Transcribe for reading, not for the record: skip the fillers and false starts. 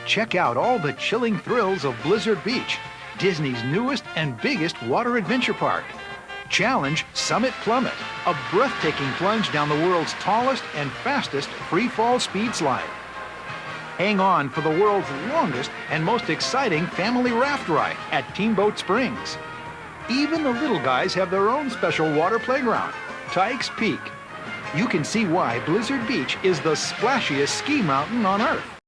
Check out all the chilling thrills of Blizzard Beach, Disney's newest and biggest water adventure park. Challenge Summit Plummet, a breathtaking plunge down the world's tallest and fastest free-fall speed slide. Hang on for the world's longest and most exciting family raft ride at Teamboat Springs. Even the little guys have their own special water playground, Tykes Peak. You can see why Blizzard Beach is the splashiest ski mountain on Earth.